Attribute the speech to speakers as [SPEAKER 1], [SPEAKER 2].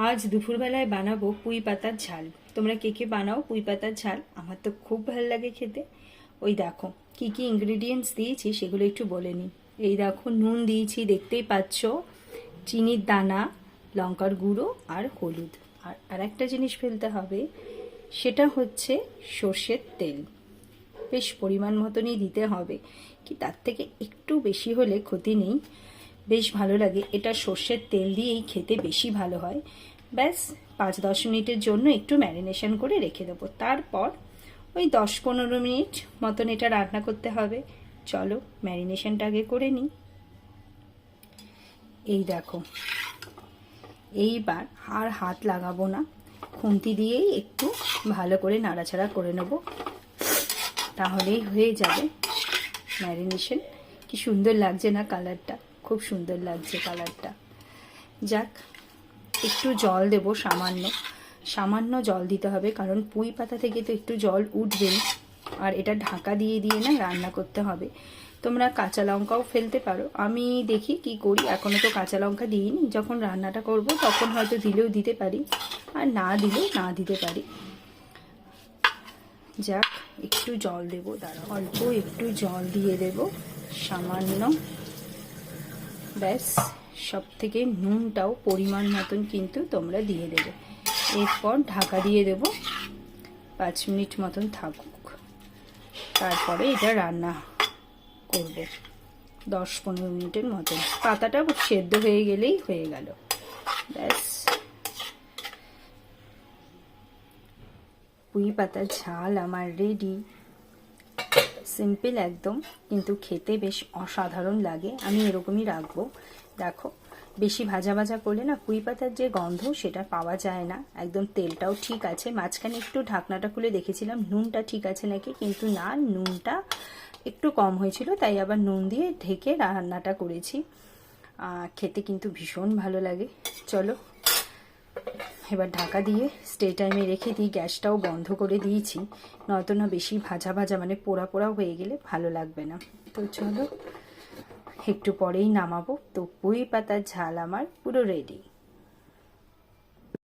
[SPEAKER 1] আজ দুপুরবেলায় বানাবো পুঁই পাতার ঝাল। তোমরা কে কে বানাও পুঁই পাতার ঝাল? আমার তো খুব ভালো লাগে খেতে। ওই দেখো কি কি ইনগ্রিডিয়েন্টস দিয়েছি সেগুলো একটু বলে নিই। এই দেখো নুন দিয়েছি, দেখতেই পাচ্ছ, চিনির দানা, লঙ্কার গুঁড়ো আর হলুদ। আর একটা জিনিস ফেলতে হবে, সেটা হচ্ছে সর্ষের তেল। বেশ পরিমাণ মতনই দিতে হবে, কি তার থেকে একটু বেশি হলে ক্ষতি নেই, বেশ ভালো লাগে। এটা সর্ষের তেল দিয়েই খেতে বেশি ভালো হয়। ব্যাস 5-10 মিনিটের জন্য একটু ম্যারিনেশন করে রেখে দেবো। তারপর ওই 10-15 মিনিট মতন এটা রান্না করতে হবে। চলো ম্যারিনেশনটা আগে করে নিই। এই দেখো, এইবার আর হাত লাগাবো না, খুন্তি দিয়েই একটু ভালো করে নাড়াচাড়া করে নেব, তাহলেই হয়ে যাবে ম্যারিনেশন। কি সুন্দর লাগছে না কালারটা? খুব সুন্দর লাগছে কালারটা। যাক, একটু জল দেব, সামান্য জল দিতে হবে, কারণ পুঁই পাতা থেকে তো একটু জল উঠবেই। আর এটা ঢাকা দিয়ে দিয়ে না রান্না করতে হবে। তোমরা কাঁচা লঙ্কাও ফেলতে পারো, আমি দেখি কি করি। এখনও তো কাঁচা লঙ্কা দিইনি, যখন রান্নাটা করব তখন হয়তো দিলেও দিতে পারি, আর না দিলেও না দিতে পারি। যাক, একটু জল দেবো, দাঁড়া, অল্প একটু জল দিয়ে দেব, সামান্য। ব্যাস, সব থেকে নুনটাও পরিমাণ মতন কিন্তু তোমরা দিয়ে দেবে। এরপর ঢাকা দিয়ে দেব, 5 মিনিট মতন থাকুক। তারপরে এটা রান্না করব 10-15 মিনিটের মতন। পাতাটা সেদ্ধ হয়ে গেলেই হয়ে গেল। ব্যাস, পুঁই পাতার ঝাল আমার রেডি। সিম্পল একদম, কিন্তু খেতে বেশ অসাধারণ লাগে। আমি এরকমই রাখবো। দেখো, বেশি ভাজা ভাজা করলে না পুঁই পাতার যে গন্ধ সেটা পাওয়া যায় না। একদম তেলটাও ঠিক আছে। মাঝখানে একটু ঢাকনাটা খুলে দেখেছিলাম নুনটা ঠিক আছে নাকি, কিন্তু না, নুনটা একটু কম হয়েছিল, তাই আবার নুন দিয়ে ঢেকে রান্নাটা করেছি। খেতে কিন্তু ভীষণ ভালো লাগে। চলো এবার ঢাকা দিয়ে স্টে টাইমে রেখে দিই। গ্যাসটাও বন্ধ করে দিয়েছি, নয়তো না বেশি ভাজা ভাজা মানে পোড়া পোড়া হয়ে গেলে ভালো লাগবে না। তো চলো একটু পরেই নামাবো। তো পুঁই পাতার ঝাল আমার পুরো রেডি।